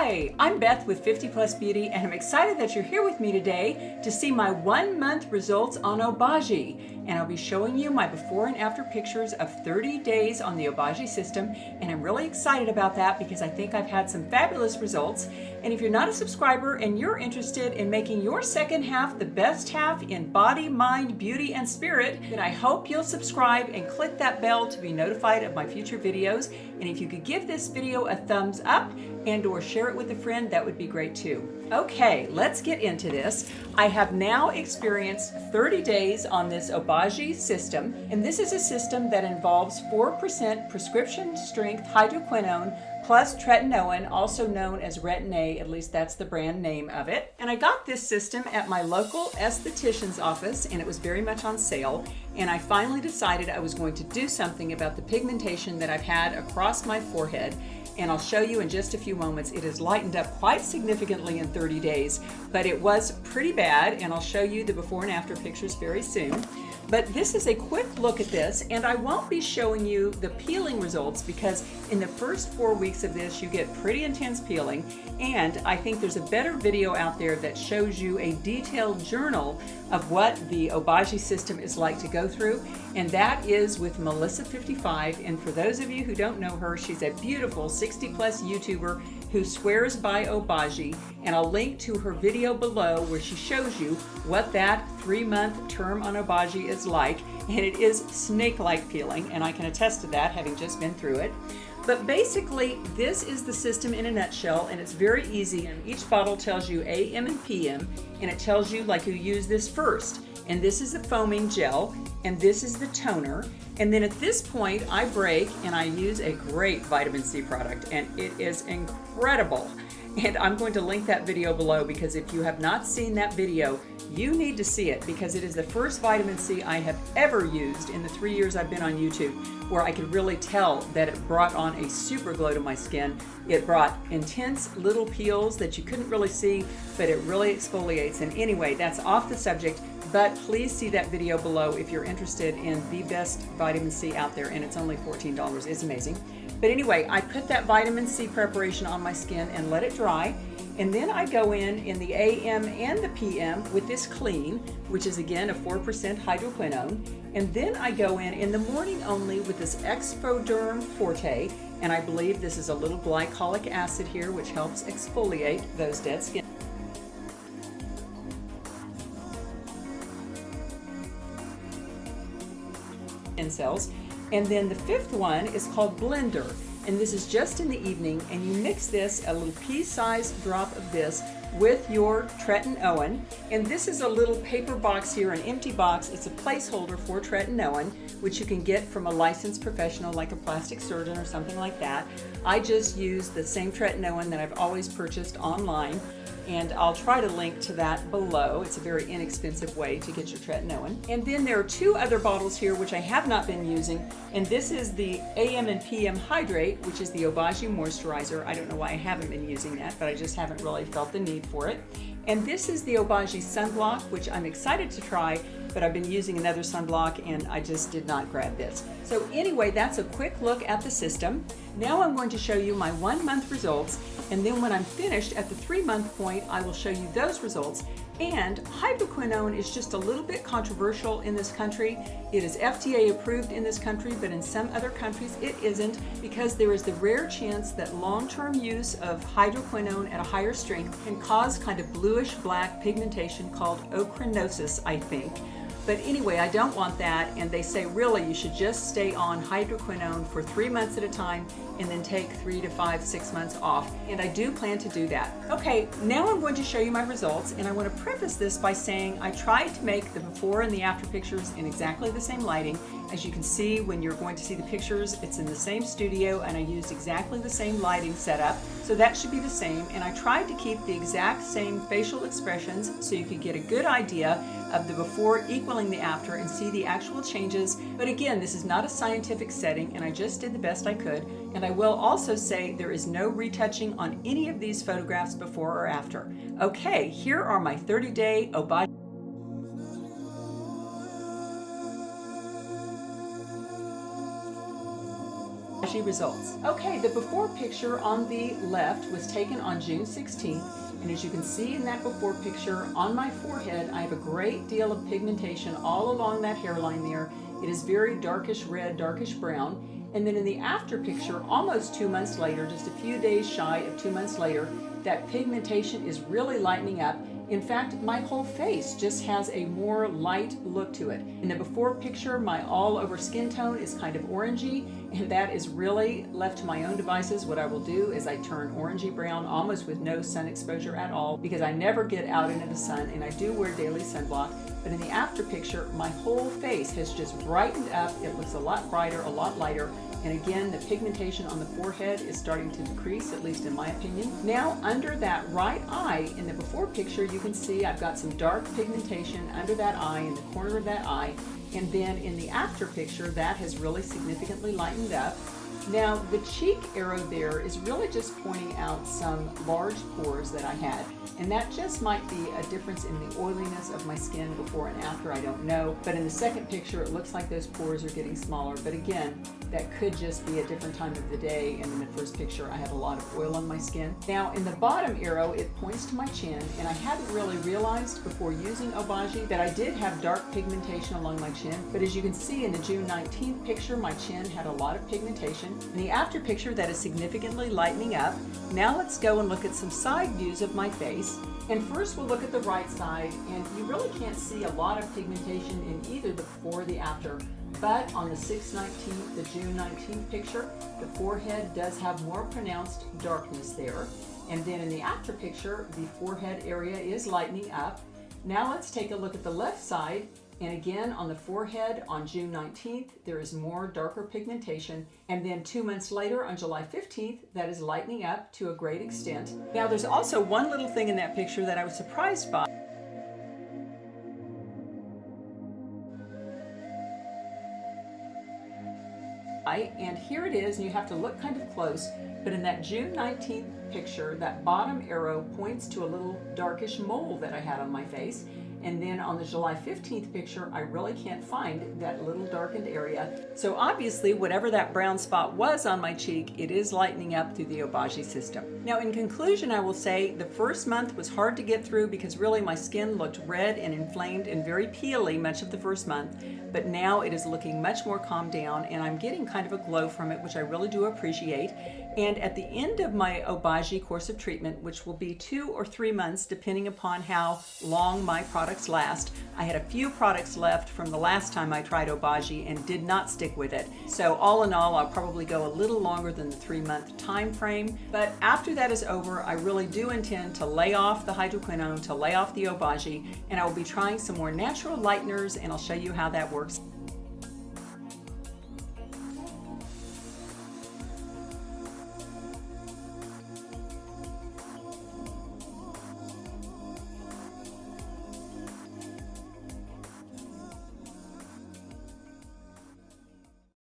Hi, I'm Beth with 50 Plus Beauty, and I'm excited that you're here with me today to see my 1 month results on Obagi. And I'll be showing you my before and after pictures of 30 days on the Obagi system, and I'm really excited about that because I think I've had some fabulous results. And if you're not a subscriber and you're interested in making your second half the best half in body, mind, beauty, and spirit, then I hope you'll subscribe and click that bell to be notified of my future videos. And if you could give this video a thumbs up and or share it with a friend, that would be great too. Okay, let's get into this. I have now experienced 30 days on this Obagi system, and this is a system that involves 4% prescription strength hydroquinone plus tretinoin, also known as Retin-A, at least that's the brand name of it. And I got this system at my local esthetician's office, and it was very much on sale. And I finally decided I was going to do something about the pigmentation that I've had across my forehead. And I'll show you in just a few moments. It has lightened up quite significantly in 30 days, but it was pretty bad, and I'll show you the before and after pictures very soon. But this is a quick look at this, and I won't be showing you the peeling results because in the first 4 weeks of this you get pretty intense peeling, and I think there's a better video out there that shows you a detailed journal of what the Obagi system is like to go through, and that is with Melissa55. And for those of you who don't know her, she's a beautiful 60-plus YouTuber who swears by Obagi, and I'll link to her video below where she shows you what that 3-month term on Obagi is like, and it is snake-like peeling, and I can attest to that having just been through it. But basically, this is the system in a nutshell, and it's very easy. And each bottle tells you AM and PM, and it tells you like you use this first. And this is the foaming gel, and this is the toner. And then at this point, I break and I use a great vitamin C product, and it is incredible. And I'm going to link that video below because if you have not seen that video, you need to see it because it is the first vitamin C I have ever used in the 3 years I've been on YouTube, where I could really tell that it brought on a super glow to my skin. It brought intense little peels that you couldn't really see, but it really exfoliates. And anyway, that's off the subject, but please see that video below if you're interested in the best vitamin C out there, and it's only $14. It's amazing. But anyway, I put that vitamin C preparation on my skin and let it dry. And then I go in the AM and the PM with this clean, which is again a 4% hydroquinone. And then I go in the morning only with this Exfoderm Forte. And I believe this is a little glycolic acid here, which helps exfoliate those dead skin cells. And then the 5th one is called Blender, and this is just in the evening, and you mix this, a little pea-sized drop of this with your tretinoin. And this is a little paper box here, an empty box. It's a placeholder for tretinoin, which you can get from a licensed professional like a plastic surgeon or something like that. I just use the same tretinoin that I've always purchased online, and I'll try to link to that below. It's a very inexpensive way to get your tretinoin. And then there are 2 other bottles here which I have not been using, and this is the AM and PM Hydrate, which is the Obagi moisturizer. I don't know why I haven't been using that, but I just haven't really felt the need for it. And this is the Obagi sunblock, which I'm excited to try, but I've been using another sunblock and I just did not grab this. So anyway, that's a quick look at the system. Now I'm going to show you my 1 month results, and then when I'm finished at the 3-month point, I will show you those results. And hydroquinone is just a little bit controversial in this country. It is FDA approved in this country, but in some other countries it isn't, because there is the rare chance that long-term use of hydroquinone at a higher strength can cause kind of bluish black pigmentation called ochronosis, I think. But anyway, I don't want that, and they say really you should just stay on hydroquinone for 3 months at a time and then take 3 to 5, 6 months off, and I do plan to do that. Okay, now I'm going to show you my results, and I want to preface this by saying I tried to make the before and the after pictures in exactly the same lighting. As you can see, when you're going to see the pictures, it's in the same studio, and I used exactly the same lighting setup, so that should be the same. And I tried to keep the exact same facial expressions so you could get a good idea of the before equaling the after and see the actual changes. But again, this is not a scientific setting, and I just did the best I could. And I will also say there is no retouching on any of these photographs before or after. Okay, here are my 30-day Obagi Obagi results. Okay, the before picture on the left was taken on June 16th, and as you can see in that before picture, on my forehead I have a great deal of pigmentation all along that hairline there. It is very darkish red, darkish brown. And then in the after picture, almost 2 months later, just a few days shy of 2 months later, that pigmentation is really lightening up. In fact, my whole face just has a more light look to it. In the before picture, my all over skin tone is kind of orangey, and that is really left to my own devices. What I will do is I turn orangey brown almost with no sun exposure at all, because I never get out into the sun and I do wear daily sunblock. But in the after picture, my whole face has just brightened up. It looks a lot brighter, a lot lighter. And again, the pigmentation on the forehead is starting to decrease, at least in my opinion. Now, under that right eye, in the before picture, you can see I've got some dark pigmentation under that eye, in the corner of that eye. And then in the after picture, that has really significantly lightened up. Now, the cheek arrow there is really just pointing out some large pores that I had, and that just might be a difference in the oiliness of my skin before and after, I don't know. But in the second picture, it looks like those pores are getting smaller, but again, that could just be a different time of the day, and in the first picture, I have a lot of oil on my skin. Now, in the bottom arrow, it points to my chin, and I hadn't really realized before using Obagi that I did have dark pigmentation along my chin, but as you can see in the June 19th picture, my chin had a lot of pigmentation. In the after picture, that is significantly lightening up. Now let's go and look at some side views of my face. And first we'll look at the right side, and you really can't see a lot of pigmentation in either the before or the after. But on the 6/19th, the June 19th picture, the forehead does have more pronounced darkness there. And then in the after picture, the forehead area is lightening up. Now let's take a look at the left side. And again, on the forehead on June 19th, there is more darker pigmentation. And then 2 months later, on July 15th, that is lightening up to a great extent. Now, there's also one little thing in that picture that I was surprised by. And here it is, and you have to look kind of close, but in that June 19th picture, that bottom arrow points to a little darkish mole that I had on my face. And then on the July 15th picture, I really can't find that little darkened area. So obviously, whatever that brown spot was on my cheek, it is lightening up through the Obagi system. Now, in conclusion, I will say the first month was hard to get through because really my skin looked red and inflamed and very peely much of the first month. But now it is looking much more calmed down, and I'm getting kind of a glow from it, which I really do appreciate. And at the end of my Obagi course of treatment, which will be 2 or 3 months depending upon how long my products last, I had a few products left from the last time I tried Obagi and did not stick with it. So all in all, I'll probably go a little longer than the 3-month time frame. But after that is over, I really do intend to lay off the hydroquinone, to lay off the Obagi, and I will be trying some more natural lighteners, and I'll show you how that works.